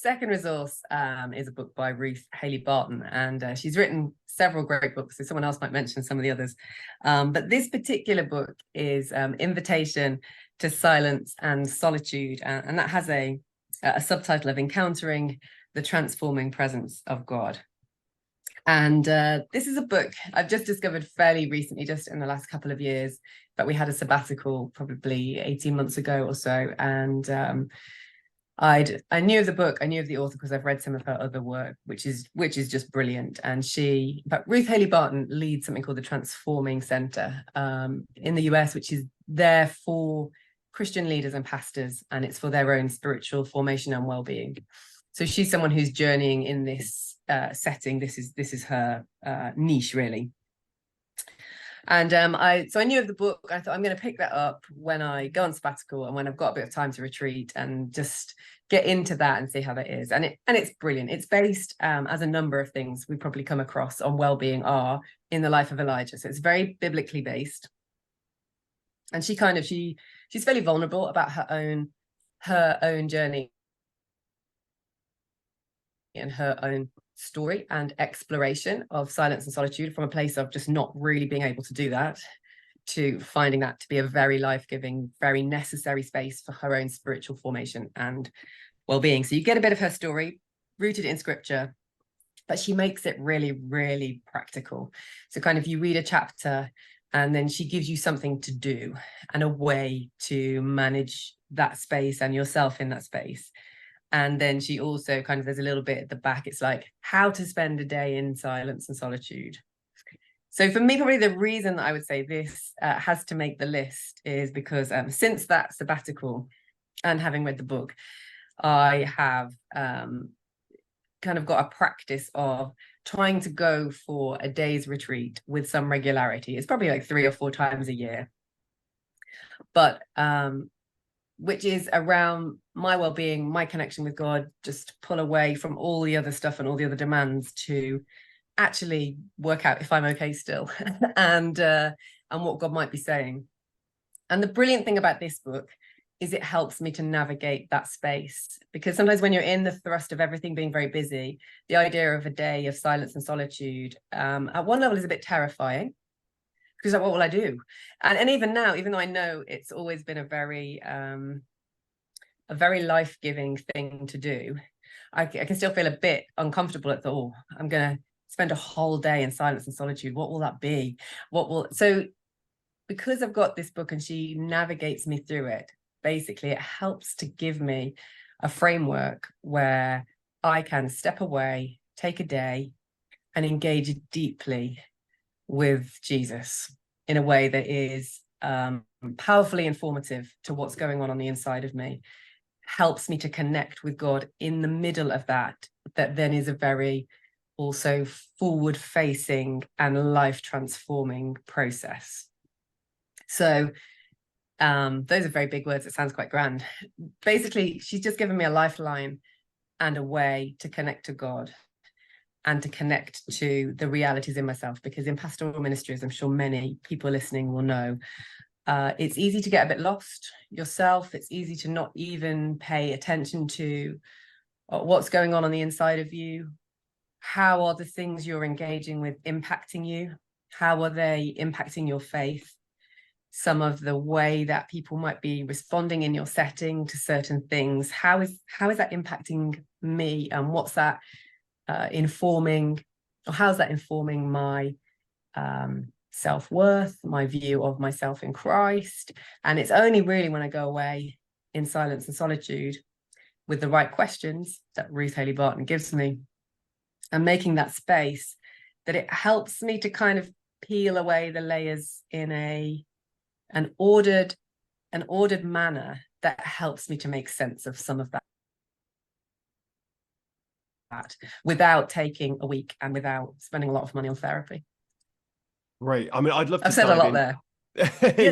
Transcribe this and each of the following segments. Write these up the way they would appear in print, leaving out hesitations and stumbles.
second resource is a book by Ruth Haley Barton, and she's written several great books, so someone else might mention some of the others. But this particular book is Invitation to Silence and Solitude, and that has a subtitle of Encountering the Transforming Presence of God. And this is a book I've just discovered fairly recently, just in the last couple of years, but we had a sabbatical probably 18 months ago or so, and I knew of the book, I knew of the author because I've read some of her other work, which is just brilliant. And but Ruth Haley Barton leads something called the Transforming Center in the US, which is there for Christian leaders and pastors, and it's for their own spiritual formation and well-being. So she's someone who's journeying in this setting. This is her niche, really. And so I knew of the book. I thought I'm going to pick that up when I go on sabbatical and when I've got a bit of time to retreat and just get into that and see how that is. And it's brilliant. It's based, as a number of things we probably come across on well-being are in the life of Elijah. So it's very biblically based. And she's fairly vulnerable about her own journey and her own story and exploration of silence and solitude, from a place of just not really being able to do that to finding that to be a very life-giving, very necessary space for her own spiritual formation and well-being. So you get a bit of her story rooted in scripture, but she makes it really, really practical. So kind of you read a chapter and then she gives you something to do and a way to manage that space and yourself in that space. And then she also kind of, there's a little bit at the back, it's like how to spend a day in silence and solitude. So for me, probably the reason that I would say this has to make the list is because since that sabbatical and having read the book, I have kind of got a practice of trying to go for a day's retreat with some regularity. It's probably like 3 or 4 times a year, but which is around my well-being, my connection with God, just pull away from all the other stuff and all the other demands to actually work out if I'm okay still and what God might be saying. And the brilliant thing about this book is it helps me to navigate that space, because sometimes when you're in the thrust of everything being very busy, the idea of a day of silence and solitude at one level is a bit terrifying. Because like, what will I do? And even now, even though I know it's always been a very life-giving thing to do, I can still feel a bit uncomfortable at the, I'm going to spend a whole day in silence and solitude. What will that be? So because I've got this book and she navigates me through it, basically it helps to give me a framework where I can step away, take a day and engage deeply with Jesus in a way that is powerfully informative to what's going on the inside of me, helps me to connect with God in the middle of that then is a very also forward-facing and life-transforming process. So those are very big words. It sounds quite grand. Basically, she's just given me a lifeline and a way to connect to God and to connect to the realities in myself, because in pastoral ministries, I'm sure many people listening will know, it's easy to get a bit lost yourself. It's easy to not even pay attention to what's going on the inside of you. How are the things you're engaging with impacting you? How are they impacting your faith? Some of the way that people might be responding in your setting to certain things. How is that impacting me? And what's that informing, or how's that informing my self-worth, my view of myself in Christ? And it's only really when I go away in silence and solitude with the right questions that Ruth Haley Barton gives me and making that space that it helps me to kind of peel away the layers in an ordered manner that helps me to make sense of some of that without taking a week and without spending a lot of money on therapy. Right. I mean, I'd love to. I've said a lot there.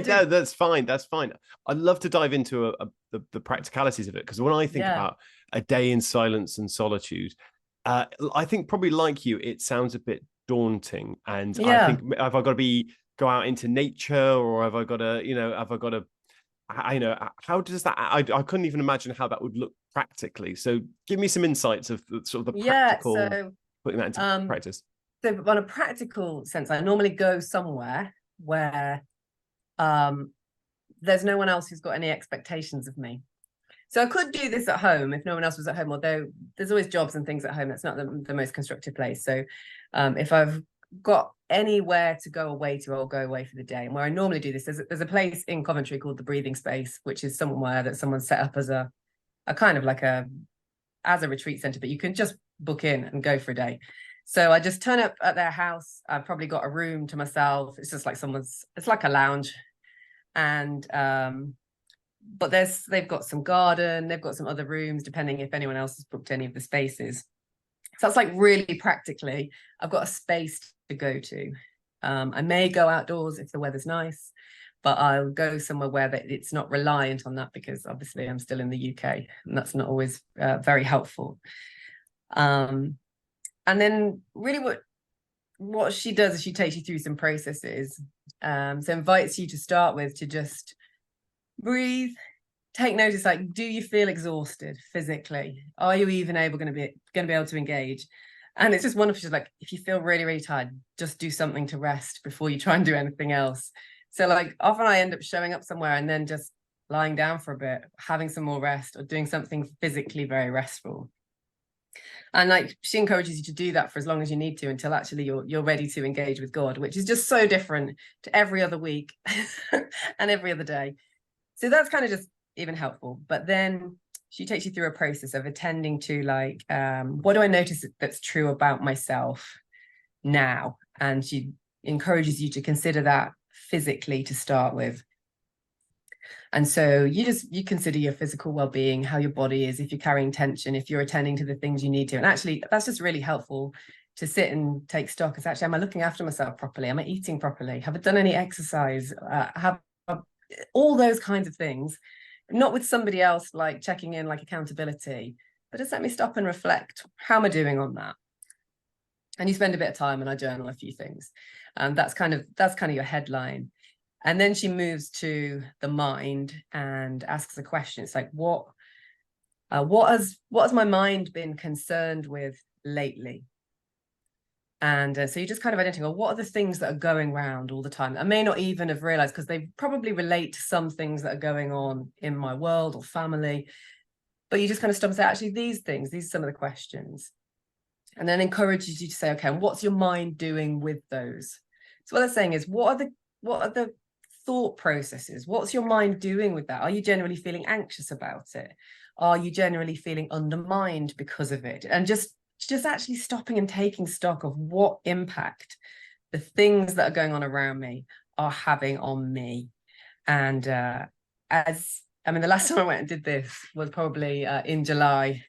No, that's fine. That's fine. I'd love to dive into the practicalities of it, because when I think about a day in silence and solitude, I think probably like you, it sounds a bit daunting. And I think, have I got to go out into nature, or have I got to I know, how does that, I couldn't even imagine how that would look practically. So give me some insights of the, sort of the practical, so putting that into practice. So on a practical sense, I normally go somewhere where there's no one else who's got any expectations of me. So I could do this at home if no one else was at home, although there's always jobs and things at home. That's not the most constructive place. So if I've got anywhere to go away to, I'll go away for the day. And where I normally do this, there's a place in Coventry called the Breathing Space, which is somewhere that someone set up as a kind of like as a retreat center, but you can just book in and go for a day. So I just turn up at their house. I've probably got a room to myself. It's just like it's like a lounge. And but they've got some garden, they've got some other rooms, depending if anyone else has booked any of the spaces. So that's like really practically, I've got a space to go to. I may go outdoors if the weather's nice, but I'll go somewhere where it's not reliant on that, because obviously I'm still in the UK and that's not always very helpful. And then really what she does is she takes you through some processes. So invites you to start with to just breathe, take notice, like, do you feel exhausted physically? Are you even going to be able to engage? And it's just wonderful. She's like, if you feel really, really tired, just do something to rest before you try and do anything else. So like often I end up showing up somewhere and then just lying down for a bit, having some more rest, or doing something physically very restful. And like she encourages you to do that for as long as you need to, until actually you're ready to engage with God, which is just so different to every other week and every other day. So that's kind of just even helpful. But then she takes you through a process of attending to like, what do I notice that's true about myself now? And she encourages you to consider that physically to start with. And so you consider your physical well-being, how your body is, if you're carrying tension, if you're attending to the things you need to. And actually, that's just really helpful to sit and take stock. It's actually, am I looking after myself properly? Am I eating properly? Have I done any exercise? Have all those kinds of things, not with somebody else, like checking in, like accountability, but just let me stop and reflect. How am I doing on that? And you spend a bit of time, and I journal a few things. That's kind of your headline. And then she moves to the mind and asks a question. It's like, what has my mind been concerned with lately? And so you just kind of identify, well, what are the things that are going around all the time? I may not even have realized, because they probably relate to some things that are going on in my world or family. But you just kind of stop and say, actually, these are some of the questions. And then encourages you to say, okay, and what's your mind doing with those? So what they're saying is, what are the thought processes? What's your mind doing with that? Are you generally feeling anxious about it? Are you generally feeling undermined because of it? And just actually stopping and taking stock of what impact the things that are going on around me are having on me. And the last time I went and did this was probably in July.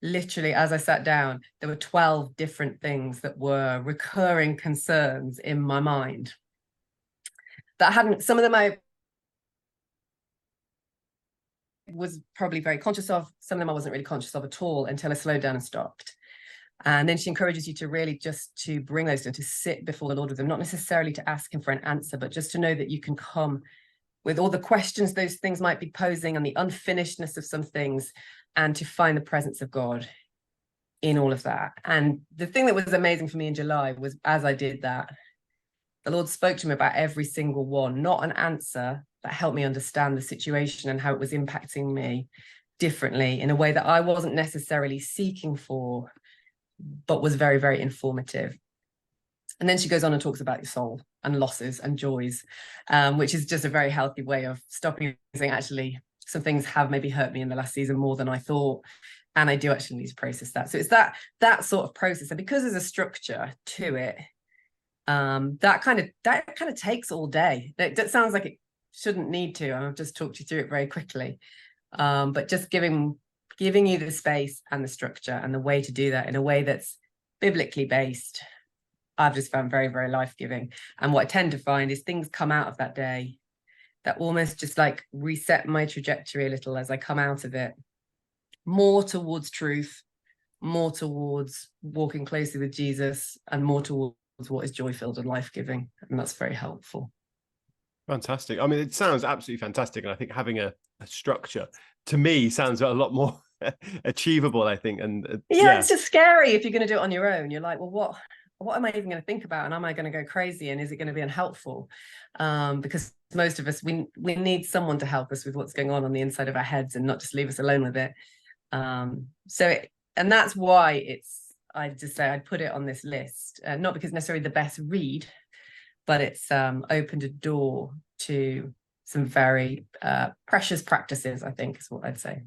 Literally, as I sat down, there were 12 different things that were recurring concerns in my mind that some of them I was probably very conscious of, some of them I wasn't really conscious of at all until I slowed down and stopped. And then she encourages you to really just to bring those down, to sit before the Lord with them, not necessarily to ask him for an answer, but just to know that you can come with all the questions those things might be posing and the unfinishedness of some things, and to find the presence of God in all of that. And the thing that was amazing for me in July was, as I did that, the Lord spoke to me about every single one, not an answer, but helped me understand the situation and how it was impacting me differently in a way that I wasn't necessarily seeking for, but was very, very informative. And then she goes on and talks about your soul and losses and joys, which is just a very healthy way of stopping and saying, actually, some things have maybe hurt me in the last season more than I thought. And I do actually need to process that. So it's that sort of process. And because there's a structure to it, that kind of takes all day. That sounds like it shouldn't need to. I've just talked you through it very quickly. But just giving you the space and the structure and the way to do that in a way that's biblically based, I've just found very, very life-giving. And what I tend to find is things come out of that day that almost just like reset my trajectory a little as I come out of it, more towards truth, more towards walking closely with Jesus, and more towards what is joy-filled and life-giving. And that's very helpful. Fantastic. I mean, it sounds absolutely fantastic. And I think having a structure to me sounds a lot more achievable, I think. And yeah, it's just scary if you're going to do it on your own. You're like, well, what am I even going to think about? And am I going to go crazy? And is it going to be unhelpful? Because most of us, we need someone to help us with what's going on the inside of our heads and not just leave us alone with it. And that's why I just say I'd put it on this list, not because necessarily the best read, but it's opened a door to some very precious practices, I think is what I'd say.